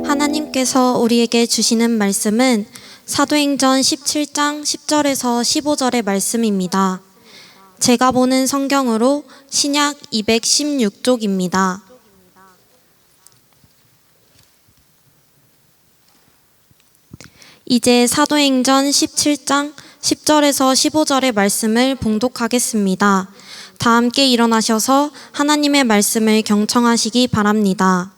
하나님께서 우리에게 주시는 말씀은 사도행전 17장 10절에서 15절의 말씀입니다. 제가 보는 성경으로 신약 216쪽입니다. 이제 사도행전 17장 10절에서 15절의 말씀을 봉독하겠습니다. 다 함께 일어나셔서 하나님의 말씀을 경청하시기 바랍니다.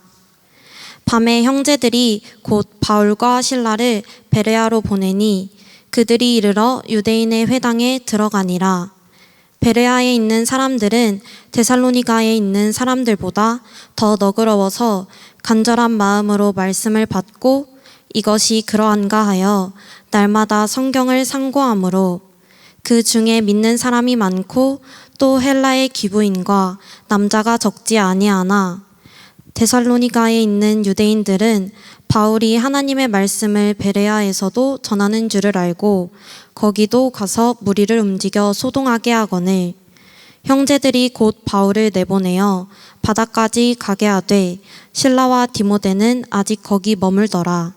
밤에 형제들이 곧 바울과 실라를 베레아로 보내니 그들이 이르러 유대인의 회당에 들어가니라. 베레아에 있는 사람들은 데살로니가에 있는 사람들보다 더 너그러워서 간절한 마음으로 말씀을 받고 이것이 그러한가 하여 날마다 성경을 상고하므로 그 중에 믿는 사람이 많고 또 헬라의 기부인과 남자가 적지 아니하나 데살로니가에 있는 유대인들은 바울이 하나님의 말씀을 베레아에서도 전하는 줄을 알고 거기도 가서 무리를 움직여 소동하게 하거늘 형제들이 곧 바울을 내보내어 바다까지 가게 하되 실라와 디모데는 아직 거기 머물더라.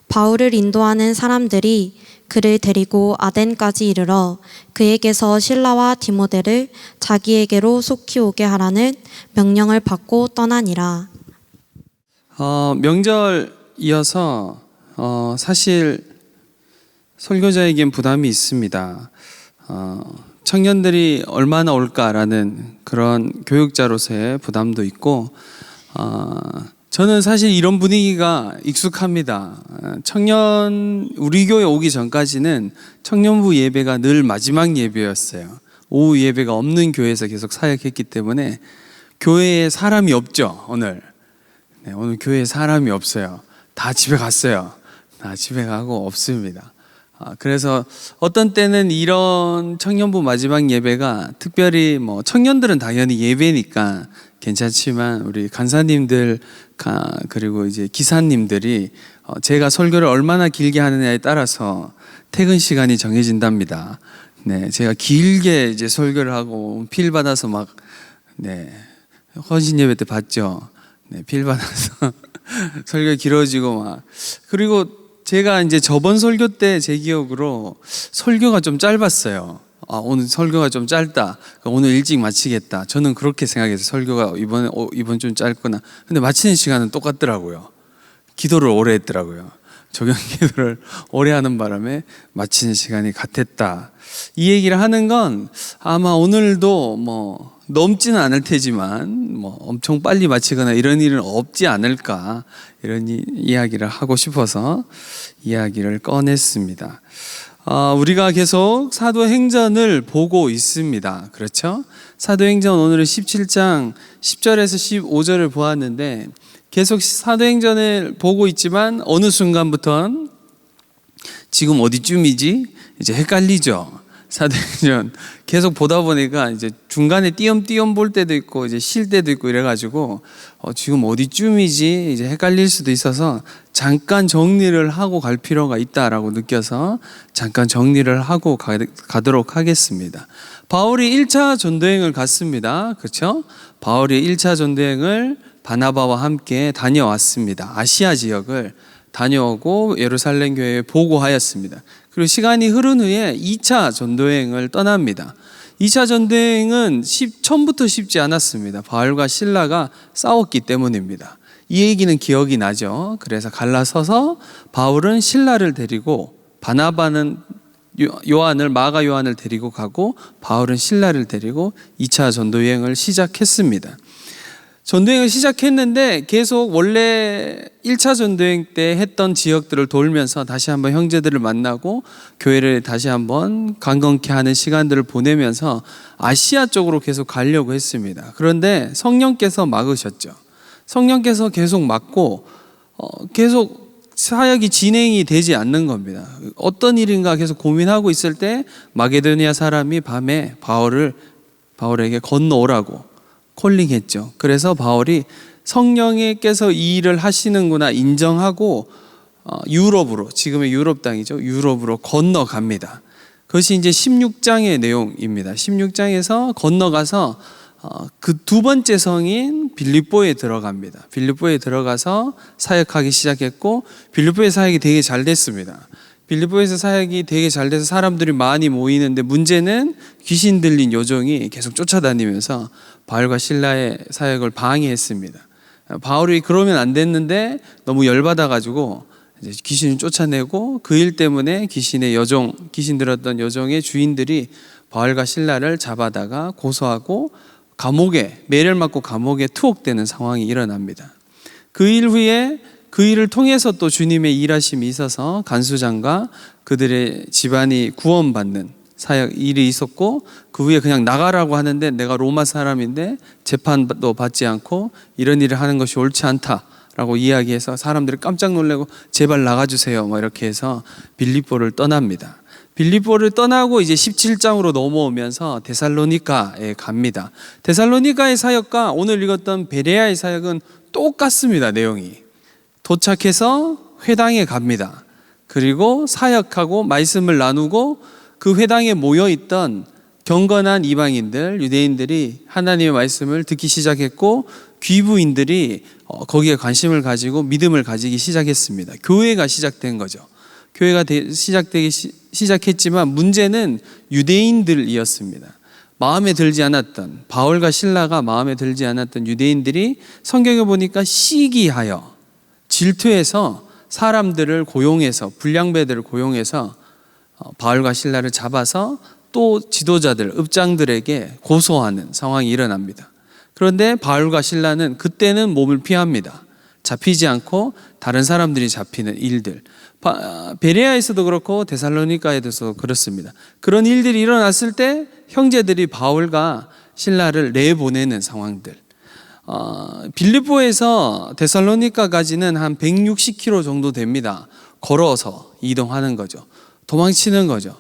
바울을 인도하는 사람들이 그를 데리고 아덴까지 이르러 그에게서 실라와 디모데를 자기에게로 속히 오게 하라는 명령을 받고 떠나니라. 명절이어서 사실 설교자에겐 부담이 있습니다. 청년들이 얼마나 올까라는 그런 교육자로서의 부담도 있고 저는 사실 이런 분위기가 익숙합니다. 우리 교회 오기 전까지는 청년부 예배가 늘 마지막 예배였어요. 오후 예배가 없는 교회에서 계속 사역했기 때문에 교회에 사람이 없죠. 오늘 교회에 사람이 없어요. 다 집에 갔어요. 다 집에 가고 없습니다. 그래서 어떤 때는 이런 청년부 마지막 예배가 특별히 청년들은 당연히 예배니까 괜찮지만 우리 간사님들 그리고 이제 기사님들이 제가 설교를 얼마나 길게 하느냐에 따라서 퇴근 시간이 정해진답니다. 네, 제가 길게 이제 설교를 하고 필 받아서 헌신 예배 때 봤죠. 네, 필 받아서 설교 길어지고 그리고 제가 이제 저번 설교 때 제 기억으로 설교가 좀 짧았어요. 오늘 설교가 좀 짧다. 오늘 일찍 마치겠다. 저는 그렇게 생각해서 설교가 이번 좀 짧구나. 근데 마치는 시간은 똑같더라고요. 기도를 오래 했더라고요. 적용 기도를 오래 하는 바람에 마치는 시간이 같았다. 이 얘기를 하는 건 아마 오늘도 넘지는 않을 테지만 엄청 빨리 마치거나 이런 일은 없지 않을까, 이런 이야기를 하고 싶어서 이야기를 꺼냈습니다. 우리가 계속 사도행전을 보고 있습니다. 그렇죠? 사도행전 오늘은 17장 10절에서 15절을 보았는데 계속 사도행전을 보고 있지만 어느 순간부터는 지금 어디쯤이지? 이제 헷갈리죠. 사도행전 계속 보다 보니까 이제 중간에 띄엄띄엄 볼 때도 있고 이제 쉴 때도 있고 이래가지고 지금 어디쯤이지? 이제 헷갈릴 수도 있어서 잠깐 정리를 하고 갈 필요가 있다라고 느껴서 잠깐 정리를 하고 가도록 하겠습니다. 바울이 1차 전도행을 갔습니다. 그렇죠? 바울이 1차 전도행을 바나바와 함께 다녀왔습니다. 아시아 지역을 다녀오고 예루살렘 교회에 보고하였습니다. 그리고 시간이 흐른 후에 2차 전도행을 떠납니다. 2차 전도행은 처음부터 쉽지 않았습니다. 바울과 실라가 싸웠기 때문입니다. 이 얘기는 기억이 나죠. 그래서 갈라서서 바울은 실라를 데리고 바나바는 마가 요한을 데리고 가고 바울은 실라를 데리고 2차 전도여행을 시작했습니다. 전도행을 시작했는데 계속 원래 1차 전도행 때 했던 지역들을 돌면서 다시 한번 형제들을 만나고 교회를 다시 한번 강건케 하는 시간들을 보내면서 아시아 쪽으로 계속 가려고 했습니다. 그런데 성령께서 막으셨죠. 성령께서 계속 막고 계속 사역이 진행이 되지 않는 겁니다. 어떤 일인가 계속 고민하고 있을 때 마게도니아 사람이 밤에 바울에게 건너오라고 콜링했죠. 그래서 바울이 성령께서 이 일을 하시는구나 인정하고 유럽으로, 지금의 유럽 땅이죠, 유럽으로 건너갑니다. 그것이 이제 16장의 내용입니다. 16장에서 건너가서 그 두 번째 성인 빌립보에 들어갑니다. 빌립보에 들어가서 사역하기 시작했고 빌립보의 사역이 되게 잘 됐습니다. 빌립보에서 사역이 되게 잘 돼서 사람들이 많이 모이는데 문제는 귀신 들린 요정이 계속 쫓아다니면서 바울과 신라의 사역을 방해했습니다. 바울이 그러면 안 됐는데 너무 열받아가지고 이제 귀신을 쫓아내고 그 일 때문에 귀신 들었던 여종의 주인들이 바울과 신라를 잡아다가 고소하고 감옥에 매를 맞고 감옥에 투옥되는 상황이 일어납니다. 그 일 후에 그 일을 통해서 또 주님의 일하심이 있어서 간수장과 그들의 집안이 구원받는 사역 일이 있었고 그 후에 그냥 나가라고 하는데 내가 로마 사람인데 재판도 받지 않고 이런 일을 하는 것이 옳지 않다라고 이야기해서 사람들이 깜짝 놀라고 제발 나가주세요 뭐 이렇게 해서 빌립보를 떠납니다. 빌립보를 떠나고 이제 17장으로 넘어오면서 데살로니가에 갑니다. 데살로니가의 사역과 오늘 읽었던 베레아의 사역은 똑같습니다. 내용이 도착해서 회당에 갑니다. 그리고 사역하고 말씀을 나누고 그 회당에 모여있던 경건한 이방인들, 유대인들이 하나님의 말씀을 듣기 시작했고 귀부인들이 거기에 관심을 가지고 믿음을 가지기 시작했습니다. 교회가 시작된 거죠. 교회가 시작되기 시작했지만 문제는 유대인들이었습니다. 마음에 들지 않았던 바울과 신라가 마음에 들지 않았던 유대인들이 성경에 보니까 시기하여 질투해서 사람들을 고용해서 불량배들을 고용해서 바울과 신라를 잡아서 또 지도자들, 읍장들에게 고소하는 상황이 일어납니다. 그런데 바울과 신라는 그때는 몸을 피합니다. 잡히지 않고 다른 사람들이 잡히는 일들. 베레아에서도 그렇고 데살로니가에서도 그렇습니다. 그런 일들이 일어났을 때 형제들이 바울과 신라를 내보내는 상황들. 빌립보에서 데살로니가까지는 한 160km 정도 됩니다. 걸어서 이동하는 거죠. 도망치는 거죠.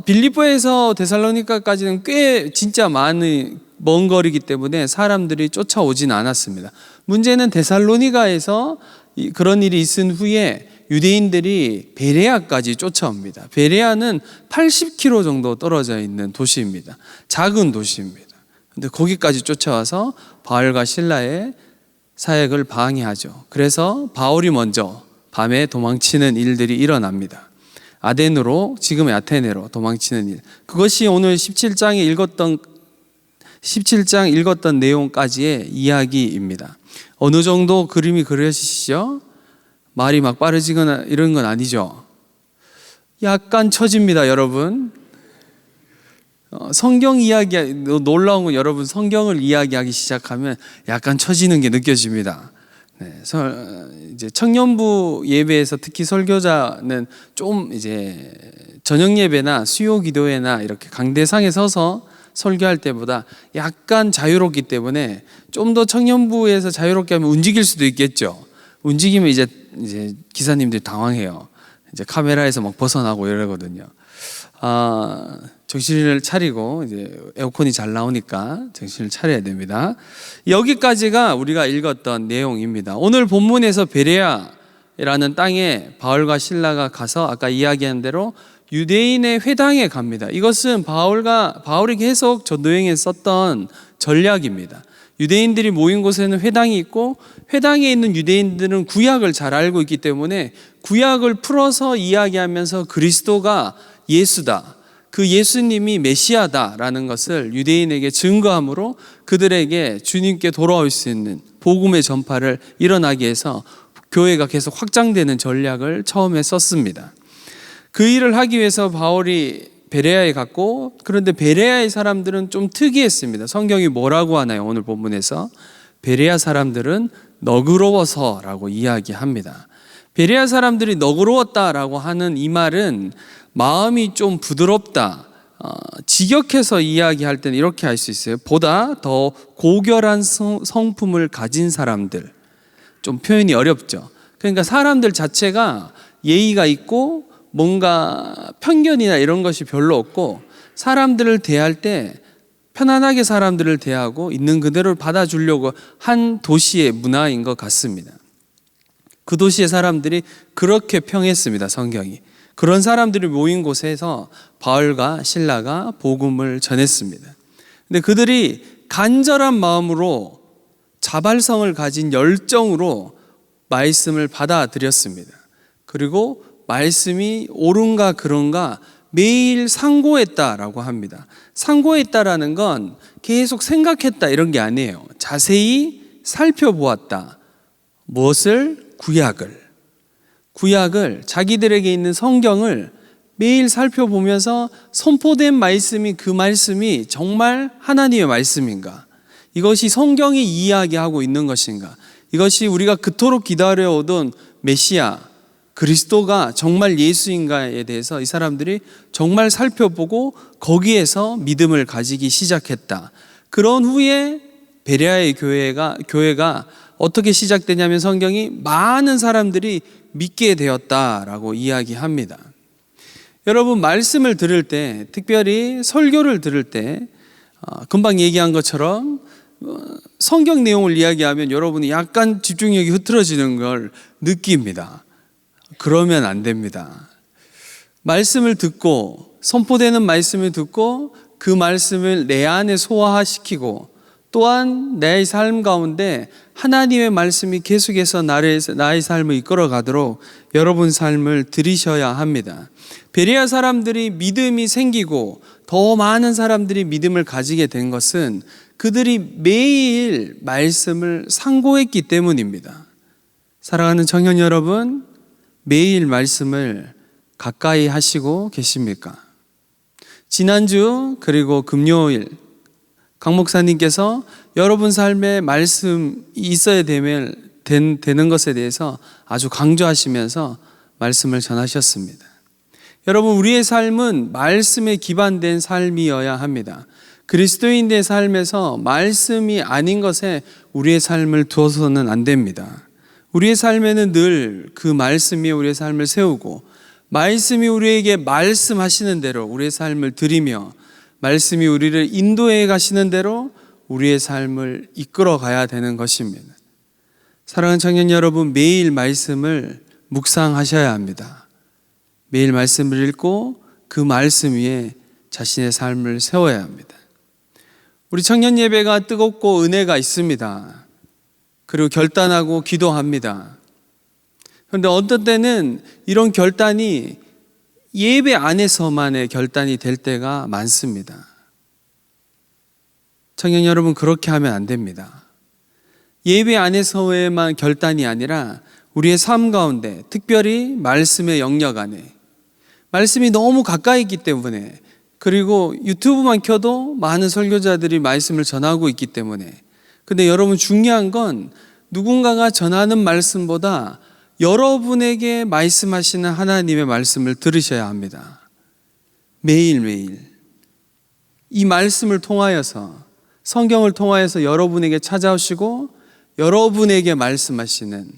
빌립보에서 데살로니가까지는 꽤 진짜 먼 거리이기 때문에 사람들이 쫓아오진 않았습니다. 문제는 데살로니가에서 그런 일이 있은 후에 유대인들이 베레아까지 쫓아옵니다. 베레아는 80km 정도 떨어져 있는 도시입니다. 작은 도시입니다. 근데 거기까지 쫓아와서 바울과 신라의 사역을 방해하죠. 그래서 바울이 먼저 밤에 도망치는 일들이 일어납니다. 아덴으로, 지금의 아테네로 도망치는 일. 그것이 오늘 17장 읽었던 내용까지의 이야기입니다. 어느 정도 그림이 그려지시죠? 말이 막 빠르지거나 이런 건 아니죠. 약간 처집니다, 여러분. 성경 이야기, 놀라운 건 여러분 성경을 이야기하기 시작하면 약간 처지는 게 느껴집니다. 네, 이제 청년부 예배에서 특히 설교자는 좀 이제 저녁 예배나 수요 기도회나 이렇게 강대상에 서서 설교할 때보다 약간 자유롭기 때문에 좀 더 청년부에서 자유롭게 하면 움직일 수도 있겠죠. 움직이면 이제 기사님들이 당황해요. 이제 카메라에서 막 벗어나고 이러거든요. 정신을 차리고 이제 에어컨이 잘 나오니까 정신을 차려야 됩니다. 여기까지가 우리가 읽었던 내용입니다. 오늘 본문에서 베레아라는 땅에 바울과 신라가 가서 아까 이야기한 대로 유대인의 회당에 갑니다. 이것은 바울이 계속 전도행에 썼던 전략입니다. 유대인들이 모인 곳에는 회당이 있고 회당에 있는 유대인들은 구약을 잘 알고 있기 때문에 구약을 풀어서 이야기하면서 그리스도가 예수다, 그 예수님이 메시아다라는 것을 유대인에게 증거함으로 그들에게 주님께 돌아올 수 있는 복음의 전파를 일어나게 해서 교회가 계속 확장되는 전략을 처음에 썼습니다. 그 일을 하기 위해서 바울이 베레아에 갔고, 그런데 베레아의 사람들은 좀 특이했습니다. 성경이 뭐라고 하나요? 오늘 본문에서 베레아 사람들은 너그러워서라고 이야기합니다. 베레아 사람들이 너그러웠다라고 하는 이 말은 마음이 좀 부드럽다, 직역해서 이야기할 때는 이렇게 할 수 있어요. 보다 더 고결한 성품을 가진 사람들. 좀 표현이 어렵죠. 그러니까 사람들 자체가 예의가 있고 뭔가 편견이나 이런 것이 별로 없고 사람들을 대할 때 편안하게 사람들을 대하고 있는 그대로 받아주려고 한 도시의 문화인 것 같습니다. 그 도시의 사람들이 그렇게 평했습니다. 성경이. 그런 사람들이 모인 곳에서 바울과 신라가 복음을 전했습니다. 근데 그들이 간절한 마음으로 자발성을 가진 열정으로 말씀을 받아들였습니다. 그리고 말씀이 옳은가 그런가 매일 상고했다라고 합니다. 상고했다라는 건 계속 생각했다 이런 게 아니에요. 자세히 살펴보았다. 무엇을? 구약을 자기들에게 있는 성경을 매일 살펴보면서 선포된 말씀이 그 말씀이 정말 하나님의 말씀인가? 이것이 성경이 이야기하고 있는 것인가? 이것이 우리가 그토록 기다려오던 메시아 그리스도가 정말 예수인가에 대해서 이 사람들이 정말 살펴보고 거기에서 믿음을 가지기 시작했다. 그런 후에 베레아의 교회가 어떻게 시작되냐면 성경이 많은 사람들이 믿게 되었다라고 이야기합니다. 여러분 말씀을 들을 때, 특별히 설교를 들을 때 금방 얘기한 것처럼 성경 내용을 이야기하면 여러분이 약간 집중력이 흐트러지는 걸 느낍니다. 그러면 안 됩니다. 말씀을 듣고 선포되는 말씀을 듣고 그 말씀을 내 안에 소화시키고 또한 내 삶 가운데 하나님의 말씀이 계속해서 나의 삶을 이끌어 가도록 여러분 삶을 들이셔야 합니다. 베레아 사람들이 믿음이 생기고 더 많은 사람들이 믿음을 가지게 된 것은 그들이 매일 말씀을 상고했기 때문입니다. 사랑하는 청년 여러분, 매일 말씀을 가까이 하시고 계십니까? 지난주 그리고 금요일 강 목사님께서 여러분 삶에 말씀이 있어야 되는 것에 대해서 아주 강조하시면서 말씀을 전하셨습니다. 여러분 우리의 삶은 말씀에 기반된 삶이어야 합니다. 그리스도인의 삶에서 말씀이 아닌 것에 우리의 삶을 두어서는 안 됩니다. 우리의 삶에는 늘 그 말씀이 우리의 삶을 세우고 말씀이 우리에게 말씀하시는 대로 우리의 삶을 드리며 말씀이 우리를 인도해 가시는 대로 우리의 삶을 이끌어 가야 되는 것입니다. 사랑하는 청년 여러분, 매일 말씀을 묵상하셔야 합니다. 매일 말씀을 읽고 그 말씀 위에 자신의 삶을 세워야 합니다. 우리 청년 예배가 뜨겁고 은혜가 있습니다. 그리고 결단하고 기도합니다. 그런데 어떤 때는 이런 결단이 예배 안에서만의 결단이 될 때가 많습니다. 청년 여러분, 그렇게 하면 안 됩니다. 예배 안에서의만 결단이 아니라 우리의 삶 가운데, 특별히 말씀의 영역 안에, 말씀이 너무 가까이 있기 때문에, 그리고 유튜브만 켜도 많은 설교자들이 말씀을 전하고 있기 때문에, 근데 여러분 중요한 건 누군가가 전하는 말씀보다 여러분에게 말씀하시는 하나님의 말씀을 들으셔야 합니다. 매일매일 이 말씀을 통하여서, 성경을 통하여서 여러분에게 찾아오시고 여러분에게 말씀하시는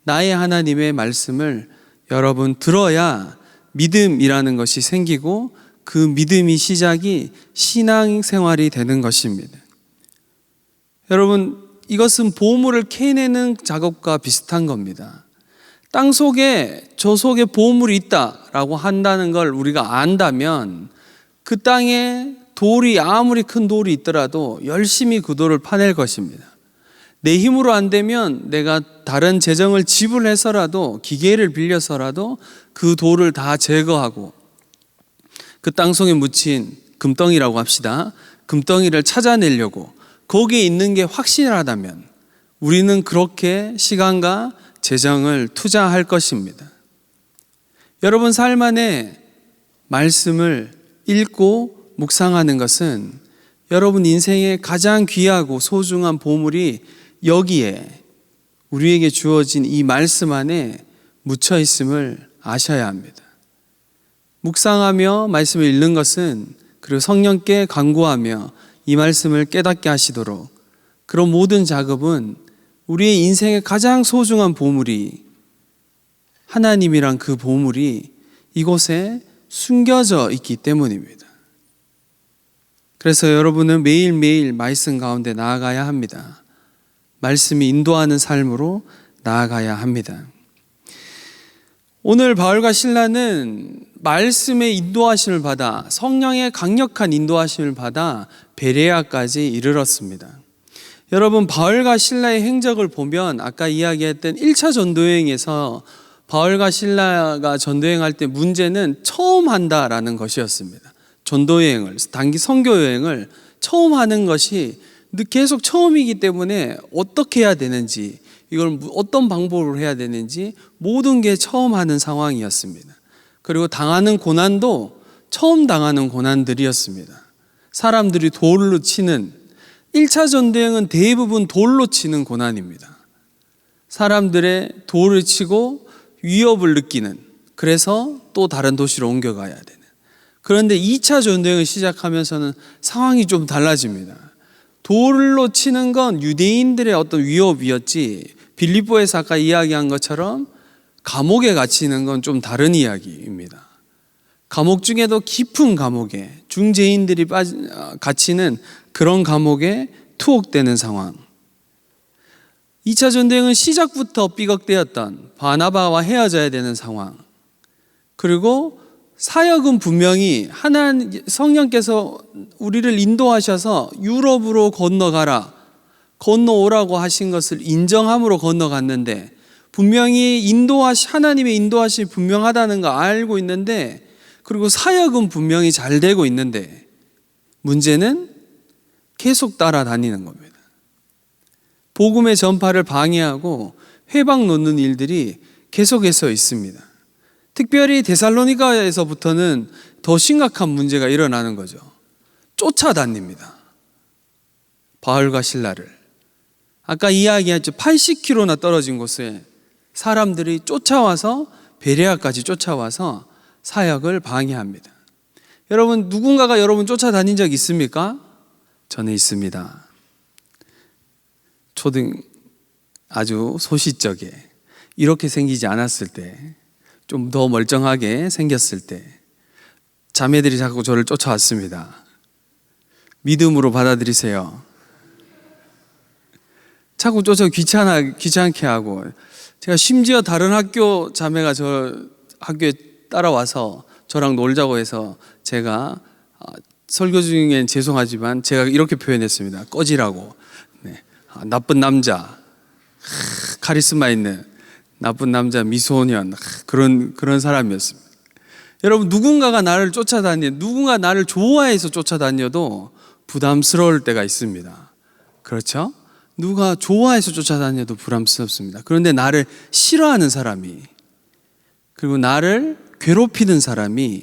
나의 하나님의 말씀을 여러분 들어야 믿음이라는 것이 생기고 그 믿음이 시작이 신앙생활이 되는 것입니다. 여러분, 이것은 보물을 캐내는 작업과 비슷한 겁니다. 땅 속에 저 속에 보물이 있다라고 한다는 걸 우리가 안다면 그 땅에 돌이 아무리 큰 돌이 있더라도 열심히 그 돌을 파낼 것입니다. 내 힘으로 안 되면 내가 다른 재정을 지불해서라도, 기계를 빌려서라도 그 돌을 다 제거하고 그 땅속에 묻힌 금덩이라고 합시다. 금덩이를 찾아내려고, 거기에 있는 게 확실하다면 우리는 그렇게 시간과 재정을 투자할 것입니다. 여러분 삶 안에 말씀을 읽고 묵상하는 것은 여러분 인생의 가장 귀하고 소중한 보물이 여기에 우리에게 주어진 이 말씀 안에 묻혀 있음을 아셔야 합니다. 묵상하며 말씀을 읽는 것은, 그리고 성령께 간구하며 이 말씀을 깨닫게 하시도록, 그런 모든 작업은 우리의 인생의 가장 소중한 보물이, 하나님이란 그 보물이 이곳에 숨겨져 있기 때문입니다. 그래서 여러분은 매일매일 말씀 가운데 나아가야 합니다. 말씀이 인도하는 삶으로 나아가야 합니다. 오늘 바울과 실라는 말씀의 인도하심을 받아, 성령의 강력한 인도하심을 받아 베레아까지 이르렀습니다. 여러분, 바울과 실라의 행적을 보면 아까 이야기했던 1차 전도여행에서 바울과 실라가 전도여행할 때 문제는 처음 한다라는 것이었습니다. 전도여행을, 단기 선교여행을 처음 하는 것이 계속 처음이기 때문에 어떻게 해야 되는지, 이걸 어떤 방법으로 해야 되는지 모든 게 처음 하는 상황이었습니다. 그리고 당하는 고난도 처음 당하는 고난들이었습니다. 사람들이 돌로 치는, 1차 전도여행은 대부분 돌로 치는 고난입니다. 사람들의 돌을 치고 위협을 느끼는, 그래서 또 다른 도시로 옮겨가야 되는. 그런데 2차 전도여행을 시작하면서는 상황이 좀 달라집니다. 돌로 치는 건 유대인들의 어떤 위협이었지, 빌립보에서 아까 이야기한 것처럼 감옥에 갇히는 건 좀 다른 이야기입니다. 감옥 중에도 깊은 감옥에, 중죄인들이 갇히는 그런 감옥에 투옥되는 상황. 2차 전도여행은 시작부터 삐걱대었던 바나바와 헤어져야 되는 상황. 그리고 사역은 분명히 성령께서 우리를 인도하셔서 유럽으로 건너오라고 하신 것을 인정함으로 건너갔는데, 분명히 하나님의 인도하심이 분명하다는 거 알고 있는데, 그리고 사역은 분명히 잘 되고 있는데, 문제는 계속 따라다니는 겁니다. 복음의 전파를 방해하고 회방 놓는 일들이 계속해서 있습니다. 특별히 데살로니가에서부터는 더 심각한 문제가 일어나는 거죠. 쫓아다닙니다. 바울과 실라를. 아까 이야기했죠. 80km나 떨어진 곳에 사람들이 쫓아와서, 베레아까지 쫓아와서 사역을 방해합니다. 여러분, 누군가가 여러분 쫓아다닌 적 있습니까? 저는 있습니다. 아주 소시적에, 이렇게 생기지 않았을 때, 좀 더 멀쩡하게 생겼을 때 자매들이 자꾸 저를 쫓아왔습니다. 믿음으로 받아들이세요. 자꾸 귀찮게 하고, 제가 심지어 다른 학교 자매가 저 학교에 따라와서 저랑 놀자고 해서 제가 설교 중엔 죄송하지만 제가 이렇게 표현했습니다. 꺼지라고. 네. 나쁜 남자, 카리스마 있는 나쁜 남자, 미소년, 그런 사람이었습니다. 여러분, 누군가 나를 좋아해서 쫓아다녀도 부담스러울 때가 있습니다. 그렇죠? 누가 좋아해서 쫓아다녀도 부담스럽습니다. 그런데 나를 싫어하는 사람이, 그리고 나를 괴롭히는 사람이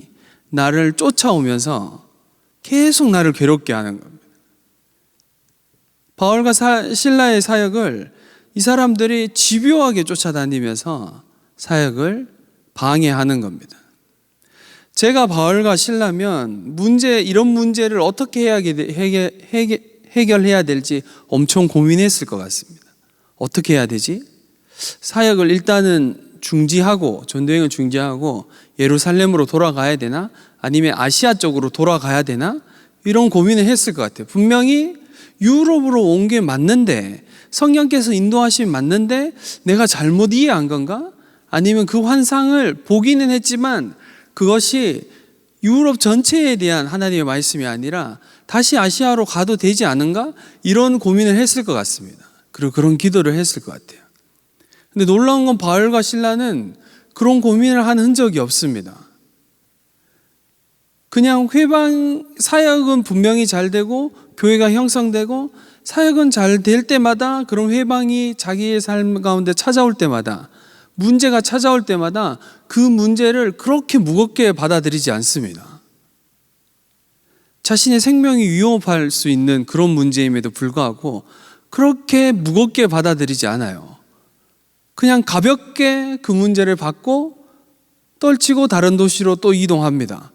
나를 쫓아오면서 계속 나를 괴롭게 하는 겁니다. 바울과 실라의 사역을 이 사람들이 집요하게 쫓아다니면서 사역을 방해하는 겁니다. 제가 바울과 실라면 이런 문제를 어떻게 해결해야 될지 엄청 고민했을 것 같습니다. 어떻게 해야 되지? 사역을 일단은 전도여행을 중지하고 예루살렘으로 돌아가야 되나? 아니면 아시아 쪽으로 돌아가야 되나? 이런 고민을 했을 것 같아요. 분명히 유럽으로 온 게 맞는데, 성령께서 인도하심이 맞는데 내가 잘못 이해한 건가? 아니면 그 환상을 보기는 했지만 그것이 유럽 전체에 대한 하나님의 말씀이 아니라 다시 아시아로 가도 되지 않은가? 이런 고민을 했을 것 같습니다. 그리고 그런 기도를 했을 것 같아요. 근데 놀라운 건 바울과 실라는 그런 고민을 한 흔적이 없습니다. 그냥 사역은 분명히 잘 되고 교회가 형성되고 사역은 잘 될 때마다, 그런 회방이 자기의 삶 가운데 찾아올 때마다, 문제가 찾아올 때마다 그 문제를 그렇게 무겁게 받아들이지 않습니다. 자신의 생명이 위협할 수 있는 그런 문제임에도 불구하고 그렇게 무겁게 받아들이지 않아요. 그냥 가볍게 그 문제를 받고 떨치고 다른 도시로 또 이동합니다.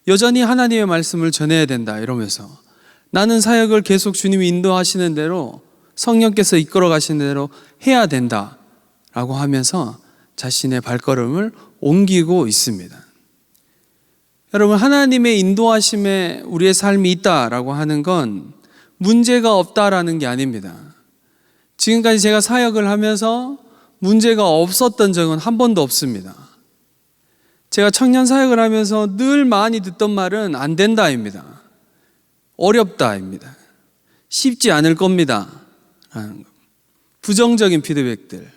여전히 하나님의 말씀을 전해야 된다 이러면서, 나는 사역을 계속 주님이 인도하시는 대로, 성령께서 이끌어 가시는 대로 해야 된다라고 하면서 자신의 발걸음을 옮기고 있습니다. 여러분, 하나님의 인도하심에 우리의 삶이 있다라고 하는 건 문제가 없다라는 게 아닙니다. 지금까지 제가 사역을 하면서 문제가 없었던 적은 한 번도 없습니다. 제가 청년 사역을 하면서 늘 많이 듣던 말은 안 된다입니다. 어렵다입니다. 쉽지 않을 겁니다. 라는 거. 부정적인 피드백들.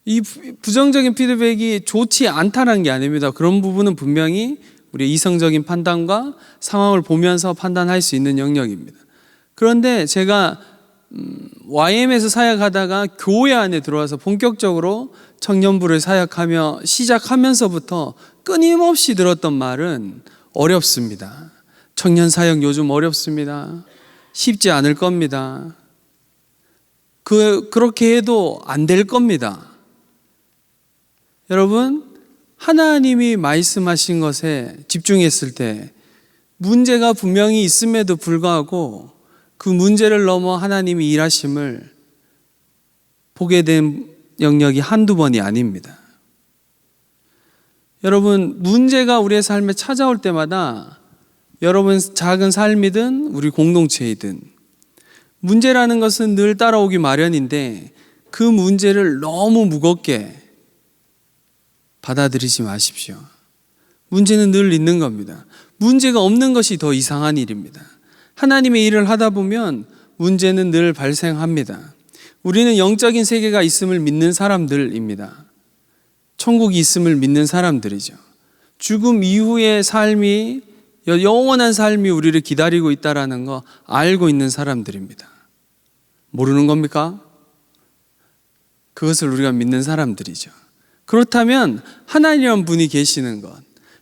이 부정적인 피드백이 좋지 않다는 게 아닙니다. 그런 부분은 분명히 우리의 이성적인 판단과 상황을 보면서 판단할 수 있는 영역입니다. 그런데 제가 YM에서 사역하다가 교회 안에 들어와서 본격적으로 청년부를 사역하며 시작하면서부터 끊임없이 들었던 말은 어렵습니다. 청년 사역 요즘 어렵습니다. 쉽지 않을 겁니다. 그렇게 해도 안 될 겁니다. 여러분, 하나님이 말씀하신 것에 집중했을 때 문제가 분명히 있음에도 불구하고 그 문제를 넘어 하나님이 일하심을 보게 된 영역이 한두 번이 아닙니다. 여러분, 문제가 우리의 삶에 찾아올 때마다 여러분 작은 삶이든 우리 공동체이든 문제라는 것은 늘 따라오기 마련인데 그 문제를 너무 무겁게 받아들이지 마십시오. 문제는 늘 있는 겁니다. 문제가 없는 것이 더 이상한 일입니다. 하나님의 일을 하다 보면 문제는 늘 발생합니다. 우리는 영적인 세계가 있음을 믿는 사람들입니다. 천국이 있음을 믿는 사람들이죠. 죽음 이후의 삶이, 영원한 삶이 우리를 기다리고 있다는 거 알고 있는 사람들입니다. 모르는 겁니까? 그것을 우리가 믿는 사람들이죠. 그렇다면 하나님이란 분이 계시는 것,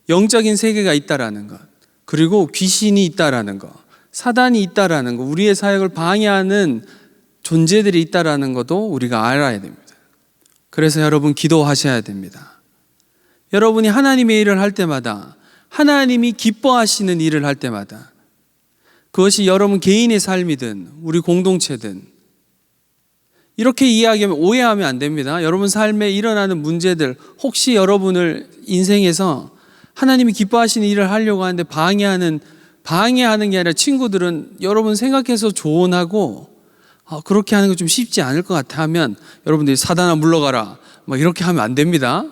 영적인 세계가 있다라는 것, 그리고 귀신이 있다라는 것, 사단이 있다라는 것, 우리의 사역을 방해하는 존재들이 있다라는 것도 우리가 알아야 됩니다. 그래서 여러분 기도하셔야 됩니다. 여러분이 하나님의 일을 할 때마다, 하나님이 기뻐하시는 일을 할 때마다, 그것이 여러분 개인의 삶이든 우리 공동체든 이렇게 이야기하면 오해하면 안 됩니다. 여러분 삶에 일어나는 문제들, 혹시 여러분을 인생에서 하나님이 기뻐하시는 일을 하려고 하는데 방해하는 게 아니라 친구들은 여러분 생각해서 조언하고 그렇게 하는 거 좀 쉽지 않을 것 같아 하면 여러분들이 사단아 물러가라 막 이렇게 하면 안 됩니다.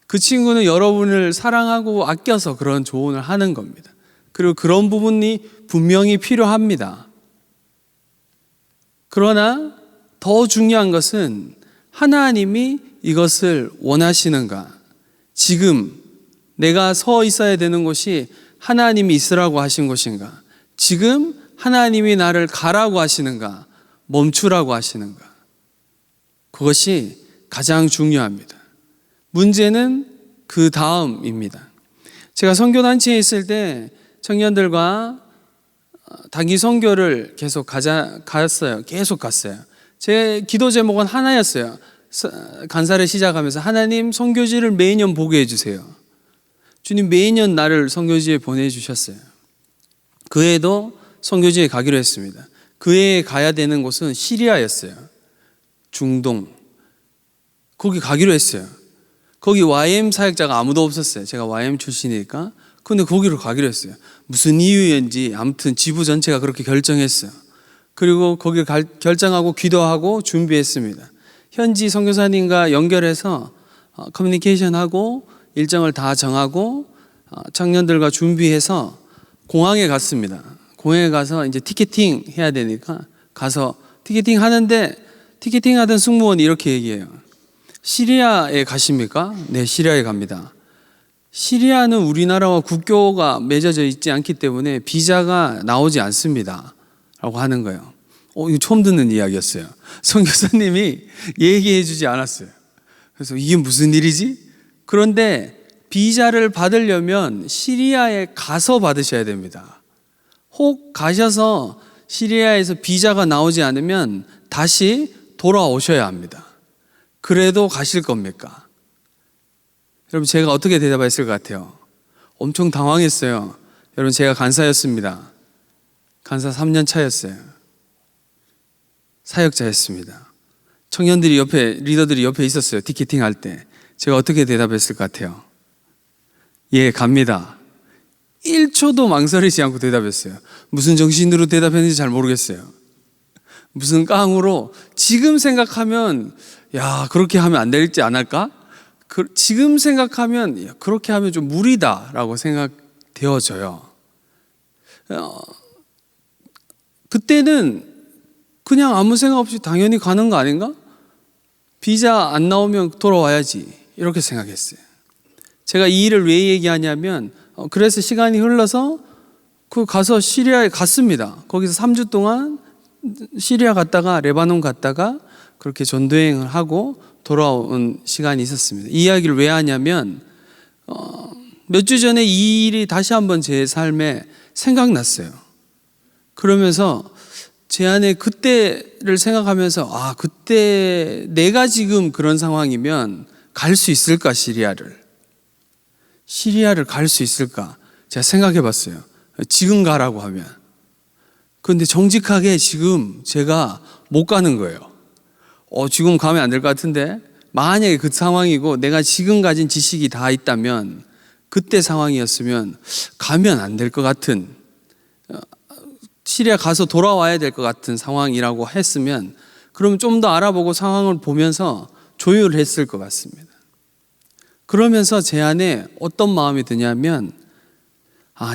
그 친구는 여러분을 사랑하고 아껴서 그런 조언을 하는 겁니다. 그리고 그런 부분이 분명히 필요합니다. 그러나 더 중요한 것은 하나님이 이것을 원하시는가? 지금 내가 서 있어야 되는 곳이 하나님이 있으라고 하신 곳인가? 지금 하나님이 나를 가라고 하시는가? 멈추라고 하시는가? 그것이 가장 중요합니다. 문제는 그 다음입니다. 제가 선교단체에 있을 때 청년들과 단기 선교를 계속 갔어요. 계속 갔어요. 제 기도 제목은 하나였어요. 간사를 시작하면서 하나님 선교지를 매년 보게 해주세요. 주님 매년 나를 선교지에 보내주셨어요. 그 해도 선교지에 가기로 했습니다. 그 해에 가야 되는 곳은 시리아였어요. 중동. 거기 가기로 했어요. 거기 YM 사역자가 아무도 없었어요. 제가 YM 출신이니까. 근데 거기로 가기로 했어요. 무슨 이유인지 아무튼 지부 전체가 그렇게 결정했어요. 그리고 거기를 결정하고 기도하고 준비했습니다. 현지 선교사님과 연결해서 커뮤니케이션하고 일정을 다 정하고 청년들과 준비해서 공항에 갔습니다. 공항에 가서 이제 티켓팅 해야 되니까 가서 티켓팅 하는데 티켓팅 하던 승무원이 이렇게 얘기해요. 시리아에 가십니까? 네, 시리아에 갑니다. 시리아는 우리나라와 국교가 맺어져 있지 않기 때문에 비자가 나오지 않습니다. 라고 하는 거예요. 이거 처음 듣는 이야기였어요. 선교사님이 얘기해 주지 않았어요. 그래서 이게 무슨 일이지? 그런데 비자를 받으려면 시리아에 가서 받으셔야 됩니다. 혹 가셔서 시리아에서 비자가 나오지 않으면 다시 돌아오셔야 합니다. 그래도 가실 겁니까? 여러분 제가 어떻게 대답했을 것 같아요? 엄청 당황했어요. 여러분 제가 간사였습니다. 간사 3년 차였어요. 사역자였습니다. 청년들이 리더들이 옆에 있었어요. 티켓팅 할 때. 제가 어떻게 대답했을 것 같아요? 예, 갑니다. 1초도 망설이지 않고 대답했어요. 무슨 정신으로 대답했는지 잘 모르겠어요. 무슨 깡으로 지금 생각하면 그렇게 하면 안 될지 않을까? 지금 생각하면 그렇게 하면 좀 무리다라고 생각되어져요. 그때는 그냥 아무 생각 없이 당연히 가는 거 아닌가? 비자 안 나오면 돌아와야지 이렇게 생각했어요. 제가 이 일을 왜 얘기하냐면 그래서 시간이 흘러서 가서 시리아에 갔습니다. 거기서 3주 동안 시리아 갔다가 레바논 갔다가 그렇게 전도행을 하고 돌아온 시간이 있었습니다. 이 이야기를 왜 하냐면 몇 주 전에 이 일이 다시 한번 제 삶에 생각났어요. 그러면서 제 안에 그때를 생각하면서 그때 내가 지금 그런 상황이면 갈 수 있을까? 시리아를 갈 수 있을까? 제가 생각해 봤어요. 지금 가라고 하면. 그런데 정직하게 지금 제가 못 가는 거예요. 지금 가면 안 될 것 같은데 만약에 그 상황이고 내가 지금 가진 지식이 다 있다면 그때 상황이었으면 가면 안 될 것 같은, 시리아 가서 돌아와야 될 것 같은 상황이라고 했으면 그러면 좀 더 알아보고 상황을 보면서 조율했을 것 같습니다. 그러면서 제 안에 어떤 마음이 드냐면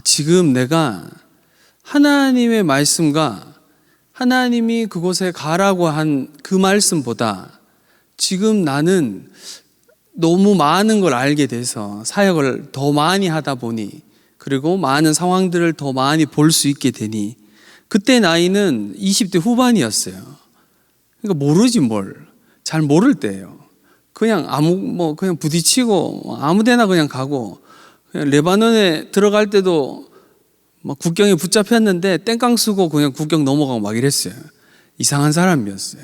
지금 내가 하나님의 말씀과 하나님이 그곳에 가라고 한 그 말씀보다 지금 나는 너무 많은 걸 알게 돼서 사역을 더 많이 하다 보니 그리고 많은 상황들을 더 많이 볼 수 있게 되니 그때 나이는 20대 후반이었어요. 그러니까 모르지 잘 모를 때예요. 그냥 그냥 부딪히고 아무 데나 그냥 가고 그냥 레바논에 들어갈 때도 국경에 붙잡혔는데 땡깡 쓰고 그냥 국경 넘어가고 막 이랬어요. 이상한 사람이었어요.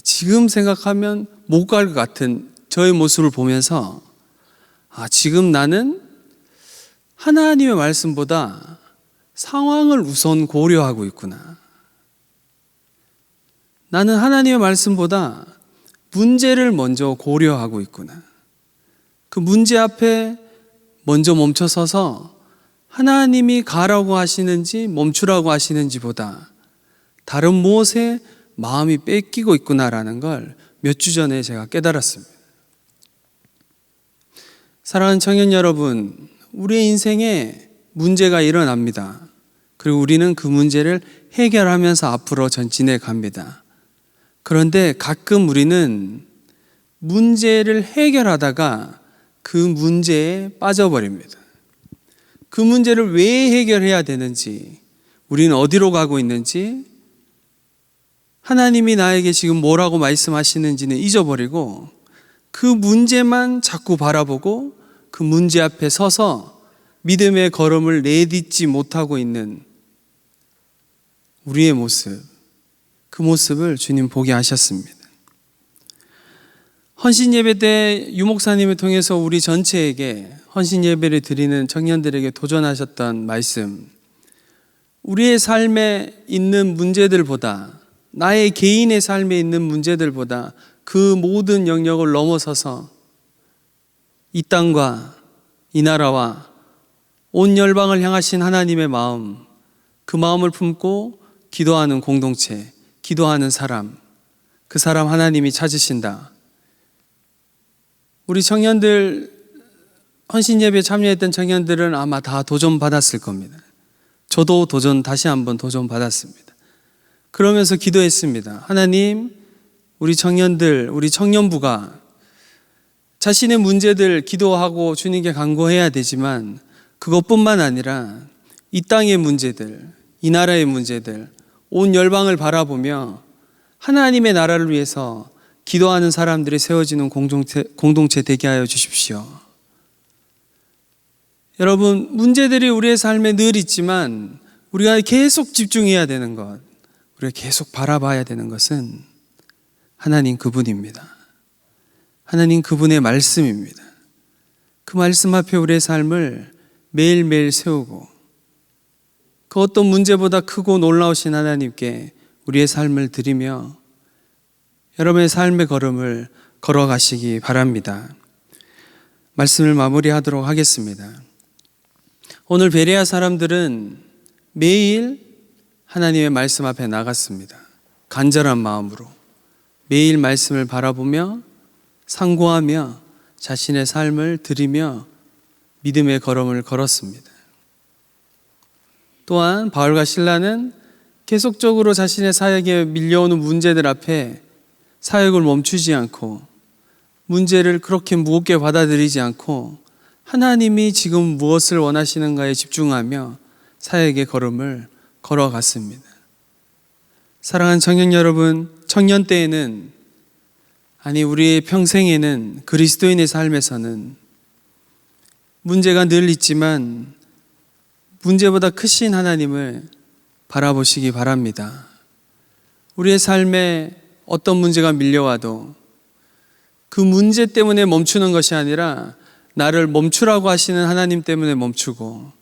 지금 생각하면 못 갈 것 같은 저의 모습을 보면서 지금 나는 하나님의 말씀보다 상황을 우선 고려하고 있구나. 나는 하나님의 말씀보다 문제를 먼저 고려하고 있구나. 그 문제 앞에 먼저 멈춰서서 하나님이 가라고 하시는지 멈추라고 하시는지보다 다른 무엇에 마음이 뺏기고 있구나라는 걸 몇 주 전에 제가 깨달았습니다. 사랑하는 청년 여러분, 우리의 인생에 문제가 일어납니다. 그리고 우리는 그 문제를 해결하면서 앞으로 전진해 갑니다. 그런데 가끔 우리는 문제를 해결하다가 그 문제에 빠져버립니다. 그 문제를 왜 해결해야 되는지, 우리는 어디로 가고 있는지, 하나님이 나에게 지금 뭐라고 말씀하시는지는 잊어버리고 그 문제만 자꾸 바라보고 그 문제 앞에 서서 믿음의 걸음을 내딛지 못하고 있는 우리의 모습, 그 모습을 주님 보게 하셨습니다. 헌신 예배 때 유목사님을 통해서 우리 전체에게 헌신 예배를 드리는 청년들에게 도전하셨던 말씀, 우리의 삶에 있는 문제들보다, 나의 개인의 삶에 있는 문제들보다 그 모든 영역을 넘어서서 이 땅과 이 나라와 온 열방을 향하신 하나님의 마음, 그 마음을 품고 기도하는 공동체, 기도하는 사람, 그 사람 하나님이 찾으신다. 우리 청년들, 헌신 예배에 참여했던 청년들은 아마 다 도전 받았을 겁니다. 저도 다시 한번 도전 받았습니다. 그러면서 기도했습니다. 하나님, 우리 청년들, 우리 청년부가 자신의 문제들 기도하고 주님께 간구해야 되지만 그것뿐만 아니라 이 땅의 문제들, 이 나라의 문제들, 온 열방을 바라보며 하나님의 나라를 위해서 기도하는 사람들이 세워지는 공동체 되게 하여 주십시오. 여러분, 문제들이 우리의 삶에 늘 있지만 우리가 계속 집중해야 되는 것, 우리가 계속 바라봐야 되는 것은 하나님 그분입니다. 하나님 그분의 말씀입니다. 그 말씀 앞에 우리의 삶을 매일매일 세우고 그 어떤 문제보다 크고 놀라우신 하나님께 우리의 삶을 드리며 여러분의 삶의 걸음을 걸어가시기 바랍니다. 말씀을 마무리하도록 하겠습니다. 오늘 베레아 사람들은 매일 하나님의 말씀 앞에 나갔습니다. 간절한 마음으로 매일 말씀을 바라보며 상고하며 자신의 삶을 드리며 믿음의 걸음을 걸었습니다. 또한 바울과 실라는 계속적으로 자신의 사역에 밀려오는 문제들 앞에 사역을 멈추지 않고 문제를 그렇게 무겁게 받아들이지 않고 하나님이 지금 무엇을 원하시는가에 집중하며 사역의 걸음을 걸어갔습니다. 사랑하는 청년 여러분, 청년 때에는, 아니 우리의 평생에는, 그리스도인의 삶에서는 문제가 늘 있지만 문제보다 크신 하나님을 바라보시기 바랍니다. 우리의 삶에 어떤 문제가 밀려와도 그 문제 때문에 멈추는 것이 아니라 나를 멈추라고 하시는 하나님 때문에 멈추고,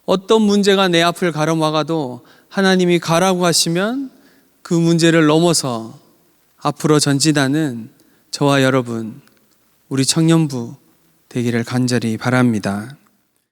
어떤 문제가 내 앞을 가로막아도 하나님이 가라고 하시면 그 문제를 넘어서 앞으로 전진하는 저와 여러분, 우리 청년부 되기를 간절히 바랍니다.